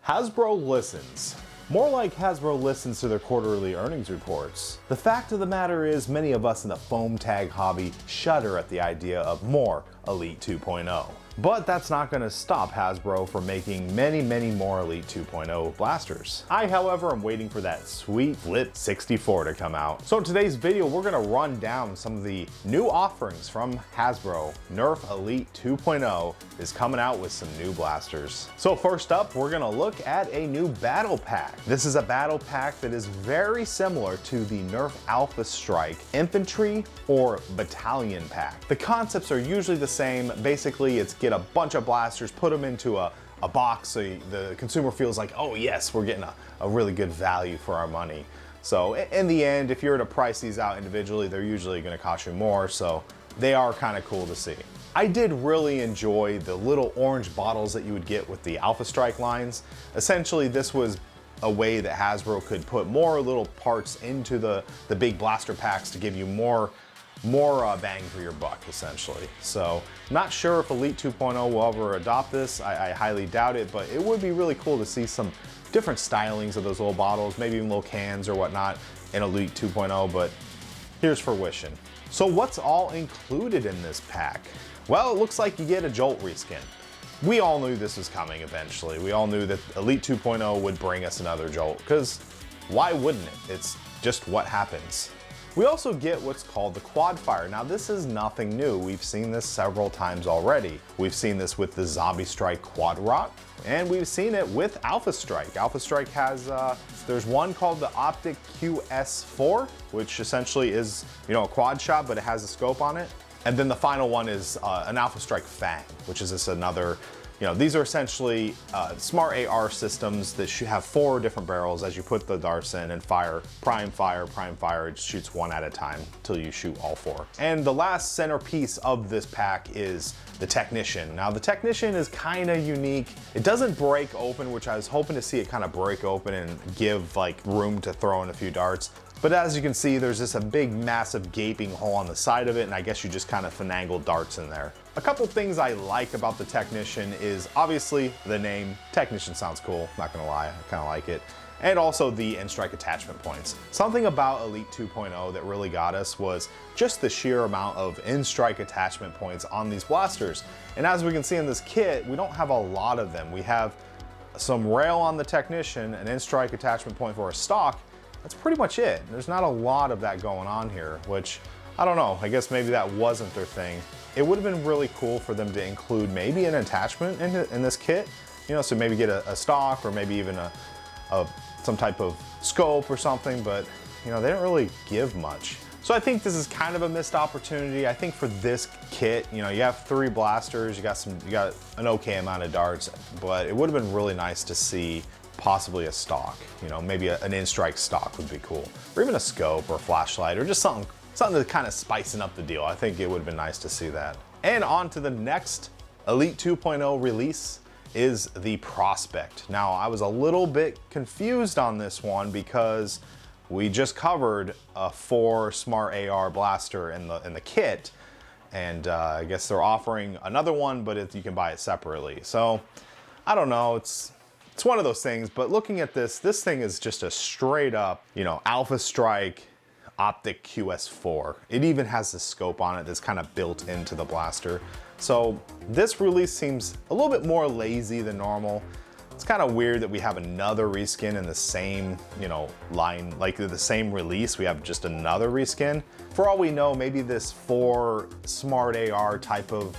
Hasbro listens. More like Hasbro listens to their quarterly earnings reports. The fact of the matter is, many of us in the foam tag hobby shudder at the idea of more Elite 2.0. But that's not going to stop Hasbro from making many more Elite 2.0 blasters. I, however, am waiting for that sweet Flip 64 to come out. So in today's video, we're going to run down some of the new offerings from Hasbro. Nerf Elite 2.0 is coming out with some new blasters. So first up, we're going to look at a new battle pack. This is a battle pack that is very similar to the Nerf Alpha Strike Infantry or Battalion pack. The concepts are usually the same. Basically, it's get a bunch of blasters, put them into a box so the consumer feels like, oh yes, we're getting a really good value for our money. So in the end, if you were to price these out individually, they're usually going to cost you more, so they are kind of cool to see. I did really enjoy the little orange bottles that you would get with the Alpha Strike lines. Essentially, this was a way that Hasbro could put more little parts into the big blaster packs to give you more bang for your buck, essentially. So not sure if Elite 2.0 will ever adopt this. I highly doubt it, but it would be really cool to see some different stylings of those little bottles, maybe even little cans or whatnot in Elite 2.0, but here's for wishing. So what's all included in this pack? Well, it looks like you get a Jolt reskin. We all knew this was coming eventually. We all knew that Elite 2.0 would bring us another Jolt, because why wouldn't it? It's just what happens. We also get what's called the Quad Fire. Now this is nothing new. We've seen this several times already. We've seen this with the Zombie Strike Quad Rot, and we've seen it with Alpha Strike. Alpha Strike has, there's one called the Optic QS4, which essentially is, a quad shot, but it has a scope on it. And then the final one is an Alpha Strike Fang, which is just another, these are essentially smart AR systems that should have 4 different barrels as you put the darts in and fire, prime fire, it shoots one at a time until you shoot all 4. And the last centerpiece of this pack is the Technician. Now the Technician is kind of unique. It doesn't break open, which I was hoping to see it kind of break open and give like room to throw in a few darts. But as you can see, there's just a big, massive gaping hole on the side of it, and I guess you just kind of finagle darts in there. A couple things I like about the Technician is obviously the name. Technician sounds cool, not gonna lie, I kind of like it. And also the end strike attachment points. Something about Elite 2.0 that really got us was just the sheer amount of end strike attachment points on these blasters. And as we can see in this kit, we don't have a lot of them. We have some rail on the Technician, an end strike attachment point for a stock. That's pretty much it. There's not a lot of that going on here, which, I don't know, I guess maybe that wasn't their thing. It would have been really cool for them to include maybe an attachment in this kit, so maybe get a stock or maybe even some type of scope or something, but they didn't really give much. So I think this is kind of a missed opportunity. I think for this kit, you have 3 blasters, you got an okay amount of darts, but it would have been really nice to see possibly a stock, maybe an in-strike stock would be cool, or even a scope or a flashlight or just something to kind of spicing up the deal. I think it would have been nice to see that. And on to the next Elite 2.0 release is the Prospect. Now I was a little bit confused on this one because we just covered a 4 Smart AR blaster in the kit, and I guess they're offering another one, but you can buy it separately. So I don't know, it's one of those things, but looking at this thing is just a straight up, Alpha Strike Optic QS4. It even has the scope on it that's kind of built into the blaster. So this release seems a little bit more lazy than normal. It's kind of weird that we have another reskin in the same, line, like the same release, we have just another reskin. For all we know, maybe this 4 Smart AR type of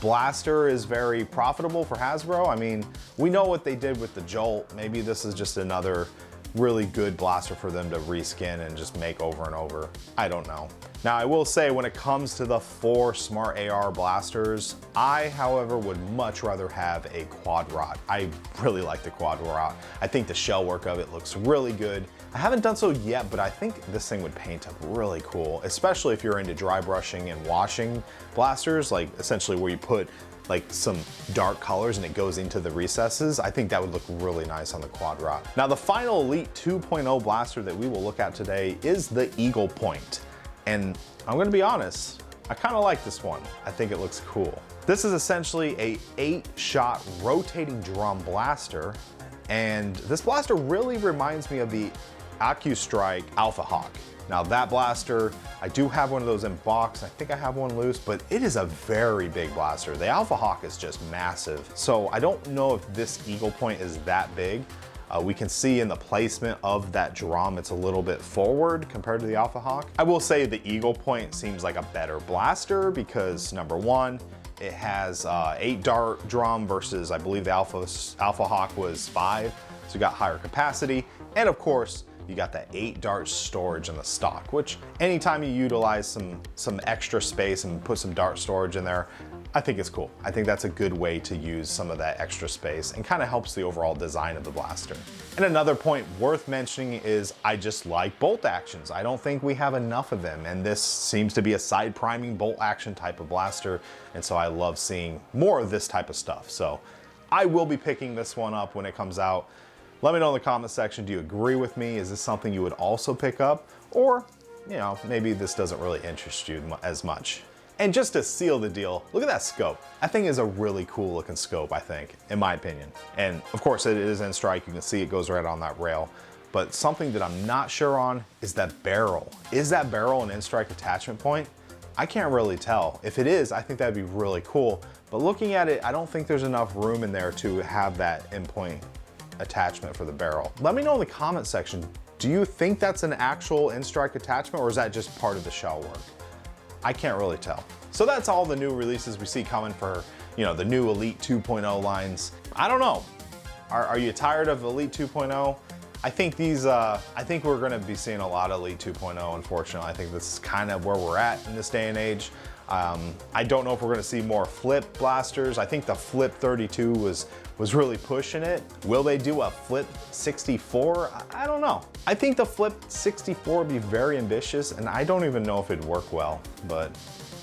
blaster is very profitable for Hasbro. I mean, we know what they did with the Jolt. Maybe this is just another really good blaster for them to reskin and just make over and over. I don't know. Now I will say, when it comes to the 4 Smart AR blasters, I, however, would much rather have a Quad Rot. I really like the Quad Rot. I think the shell work of it looks really good. I haven't done so yet, but I think this thing would paint up really cool, especially if you're into dry brushing and washing blasters, like essentially where you put like some dark colors and it goes into the recesses. I think that would look really nice on the Quad Rot. Now the final Elite 2.0 blaster that we will look at today is the Eagle Point. And I'm gonna be honest, I kind of like this one. I think it looks cool. This is essentially a 8-shot rotating drum blaster And this blaster really reminds me of the AccuStrike Alpha Hawk. Now that blaster, I do have one of those in box. I think I have one loose, but it is a very big blaster. The Alpha Hawk is just massive. So I don't know if this eagle point is that big. We can see in the placement of that drum, it's a little bit forward compared to the Alpha Hawk. I will say the eagle point seems like a better blaster because number one, it has 8 dart drum versus I believe the Alpha Hawk was 5. So you got higher capacity. And of course, you got that 8 dart storage in the stock, which anytime you utilize some extra space and put some dart storage in there, I think it's cool. I think that's a good way to use some of that extra space and kind of helps the overall design of the blaster. And another point worth mentioning is I just like bolt actions. I don't think we have enough of them, and this seems to be a side priming bolt action type of blaster, and so I love seeing more of this type of stuff. So I will be picking this one up when it comes out. Let me know in the comment section, do you agree with me? Is this something you would also pick up? Or, you know, maybe this doesn't really interest you as much. And just to seal the deal, look at that scope. That thing is a really cool looking scope, I think, in my opinion. And of course it is in strike, you can see it goes right on that rail. But something that I'm not sure on is that barrel. Is that barrel an in-strike attachment point? I can't really tell. If it is, I think that'd be really cool. But looking at it, I don't think there's enough room in there to have that in-point attachment for the barrel. Let me know in the comment section, do you think that's an actual in-strike attachment or is that just part of the shell work? I can't really tell. So that's all the new releases we see coming for, you know, the new Elite 2.0 lines. I don't know. Are you tired of Elite 2.0? I think we're gonna be seeing a lot of Elite 2.0, unfortunately. I think this is kind of where we're at in this day and age. I don't know if we're gonna see more flip blasters. I think the Flip 32 was really pushing it. Will they do a Flip 64? I don't know. I think the Flip 64 would be very ambitious, and I don't even know if it'd work well, but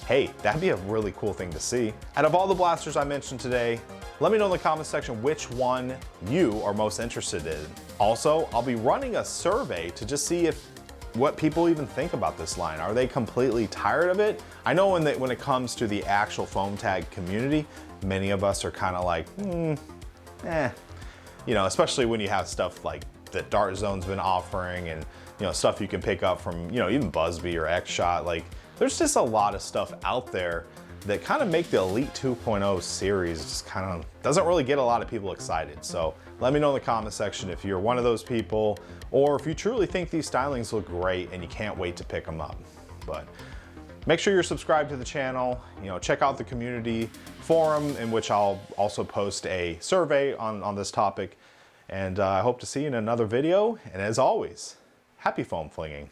hey, that'd be a really cool thing to see. Out of all the blasters I mentioned today, let me know in the comment section which one you are most interested in. Also, I'll be running a survey to just see what people even think about this line. Are they completely tired of it? I know when it comes to the actual foam tag community, many of us are kind of like, you know, especially when you have stuff like that Dart Zone's been offering and, you know, stuff you can pick up from, you know, even Busby or X-Shot. Like, there's just a lot of stuff out there that kind of make the Elite 2.0 series just kind of doesn't really get a lot of people excited. So let me know in the comment section if you're one of those people or if you truly think these stylings look great and you can't wait to pick them up. But make sure you're subscribed to the channel, you know, check out the community forum in which I'll also post a survey on this topic. And I hope to see you in another video. And as always, happy foam flinging.